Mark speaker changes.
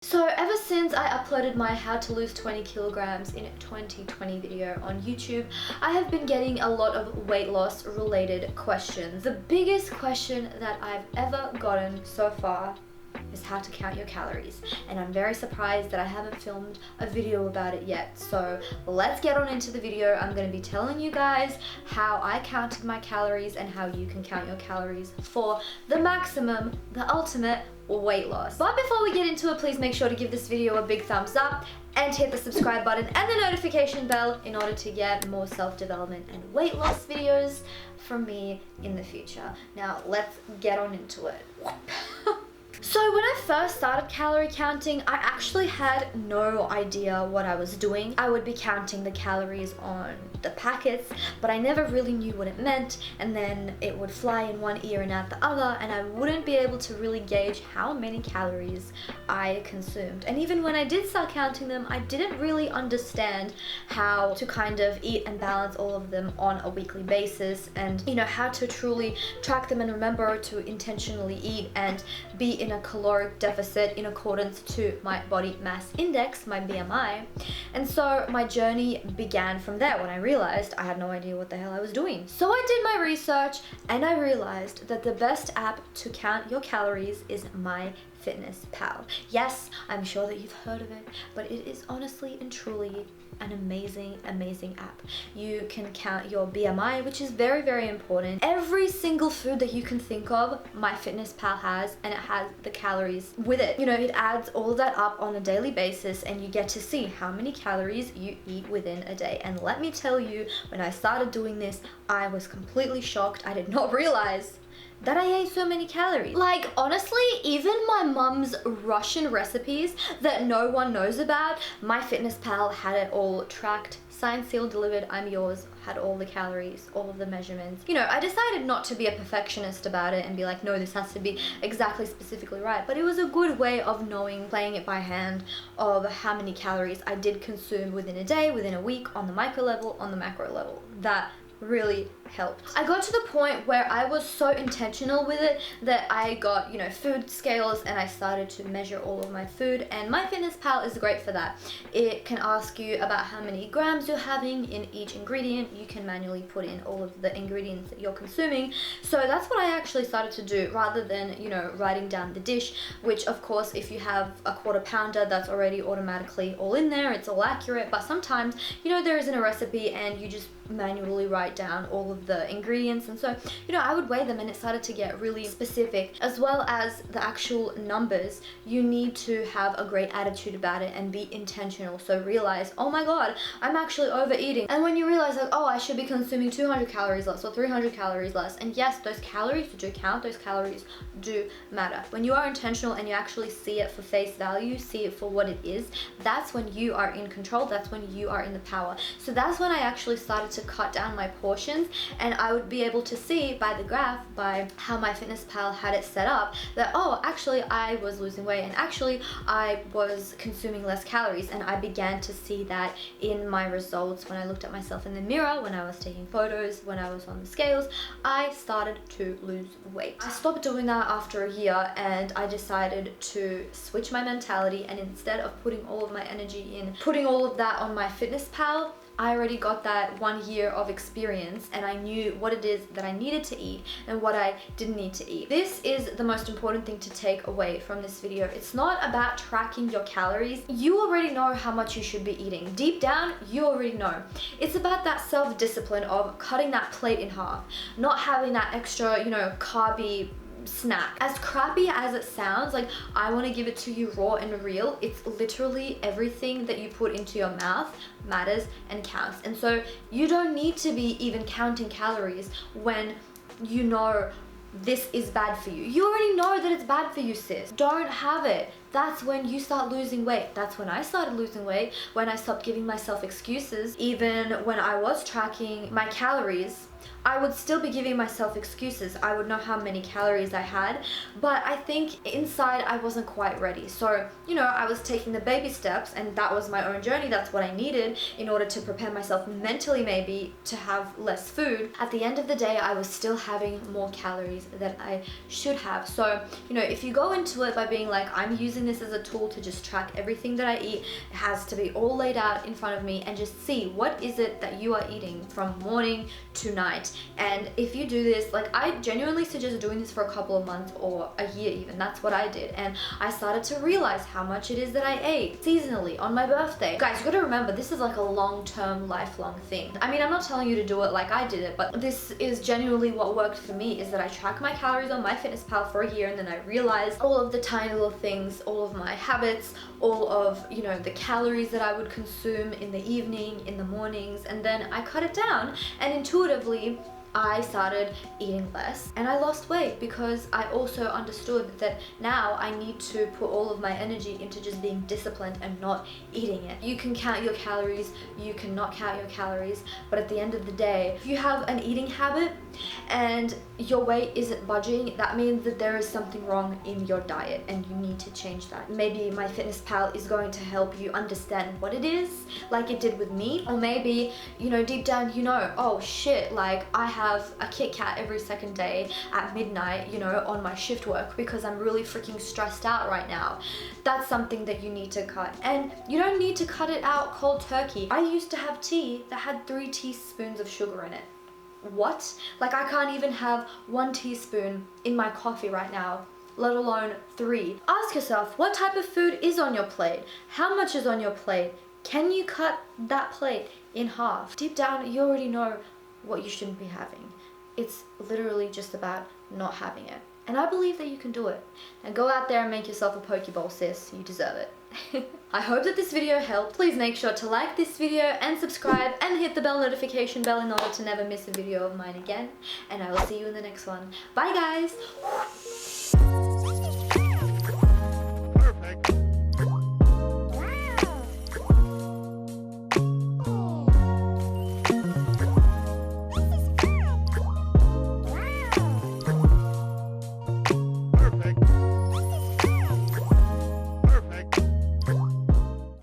Speaker 1: So ever since I uploaded my how to lose 20 kilograms in 2020 video on YouTube, I have been getting a lot of weight loss related questions. The biggest question that I've ever gotten so far is how to count your calories, and I'm very surprised that I haven't filmed a video about it yet. So let's get on into the video. I'm going to be telling you guys how I counted my calories and how you can count your calories for the maximum, the ultimate weight loss. But before we get into it, please make sure to give this video a big thumbs up and hit the subscribe button and the notification bell in order to get more self-development and weight loss videos from me in the future. Now let's get on into it. So when I first started calorie counting, I actually had no idea what I was doing. I would be counting the calories on the packets, but I never really knew what it meant, and then it would fly in one ear and out the other, and I wouldn't be able to really gauge how many calories I consumed. And even when I did start counting them, I didn't really understand how to kind of eat and balance all of them on a weekly basis, and how to truly track them and remember to intentionally eat and be in a caloric deficit in accordance to my body mass index, my BMI. And so my journey began from there when I realized I had no idea what the hell I was doing. So I did my research and I realized that the best app to count your calories is MyFitnessPal. Yes, I'm sure that you've heard of it, but it is honestly and truly an amazing app. You can count your BMI, which is very important. Every single food that you can think of, MyFitnessPal has, and it has the calories with it. It adds all of that up on a daily basis, and you get to see how many calories you eat within a day. And let me tell you, when I started doing this, I was completely shocked. I did not realize that I ate so many calories. Like, honestly, even my mum's Russian recipes that no one knows about, MyFitnessPal had it all tracked, signed, sealed, delivered, I'm yours, had all the calories, all of the measurements. I decided not to be a perfectionist about it and be like, no, this has to be exactly specifically right, but it was a good way of knowing, playing it by hand, of how many calories I did consume within a day, within a week, on the micro level, on the macro level. That really helped. I got to the point where I was so intentional with it that I got, food scales, and I started to measure all of my food, and MyFitnessPal is great for that. It can ask you about how many grams you're having in each ingredient. You can manually put in all of the ingredients that you're consuming. So that's what I actually started to do, rather than, writing down the dish, which of course, if you have a quarter pounder, that's already automatically all in there, it's all accurate. But sometimes, there isn't a recipe and you just manually write down all of the ingredients, and so I would weigh them, and it started to get really specific. As well as the actual numbers, you need to have a great attitude about it and be intentional. So realize, oh my god, I'm actually overeating. And when you realize like, oh, I should be consuming 200 calories less or 300 calories less, and yes, those calories do count, those calories do matter. When you are intentional and you actually see it for face value, see it for what it is, that's when you are in control, that's when you are in the power. So that's when I actually started to cut down my portions, and I would be able to see by the graph, by how MyFitnessPal had it set up, that oh, actually I was losing weight, and actually I was consuming less calories. And I began to see that in my results when I looked at myself in the mirror, when I was taking photos, when I was on the scales. I started to lose weight. I stopped doing that after a year, and I decided to switch my mentality, and instead of putting all of my energy in putting all of that on MyFitnessPal, I already got that 1 year of experience, and I knew what it is that I needed to eat and what I didn't need to eat. This is the most important thing to take away from this video. It's not about tracking your calories. You already know how much you should be eating. Deep down, you already know. It's about that self-discipline of cutting that plate in half, not having that extra, carby snack. As crappy as it sounds, like, I want to give it to you raw and real. It's literally everything that you put into your mouth matters and counts. And so you don't need to be even counting calories when you know this is bad for you. You already know that it's bad for you, sis. Don't have it. That's when you start losing weight. That's when I started losing weight, when I stopped giving myself excuses. Even when I was tracking my calories, I would still be giving myself excuses. I would know how many calories I had, but I think inside I wasn't quite ready. So, I was taking the baby steps, and that was my own journey. That's what I needed in order to prepare myself mentally, maybe, to have less food. At the end of the day, I was still having more calories than I should have. So, if you go into it by being like, I'm using using this as a tool to just track everything that I eat. It has to be all laid out in front of me and just see what is it that you are eating from morning to night. And if you do this, like, I genuinely suggest doing this for a couple of months or a year even. That's what I did. And I started to realize how much it is that I ate seasonally on my birthday. Guys, you gotta remember, this is like a long-term, lifelong thing. I mean, I'm not telling you to do it like I did it, but this is genuinely what worked for me, is that I track my calories on MyFitnessPal for a year, and then I realized all of the tiny little things, all of my habits, all of, you know, the calories that I would consume in the evening, in the mornings, and then I cut it down, and intuitively I started eating less and I lost weight because I also understood that now I need to put all of my energy into just being disciplined and not eating it. You can count your calories, you cannot count your calories, but at the end of the day, if you have an eating habit and your weight isn't budging, that means that there is something wrong in your diet and you need to change that. Maybe MyFitnessPal is going to help you understand what it is, like it did with me. Or maybe, you know, deep down, you know, oh shit, like I have a Kit Kat every second day at midnight, you know, on my shift work because I'm really freaking stressed out right now. That's something that you need to cut. And you don't need to cut it out cold turkey. I used to have tea that had 3 teaspoons of sugar in it. What? Like, I can't even have 1 teaspoon in my coffee right now, let alone 3. Ask yourself, what type of food is on your plate? How much is on your plate? Can you cut that plate in half? Deep down, you already know what you shouldn't be having. It's literally just about not having it. And I believe that you can do it. And go out there and make yourself a poke bowl, sis. You deserve it. I hope that this video helped. Please make sure to like this video and subscribe and hit the bell notification bell in order to never miss a video of mine again. And I will see you in the next one. Bye guys!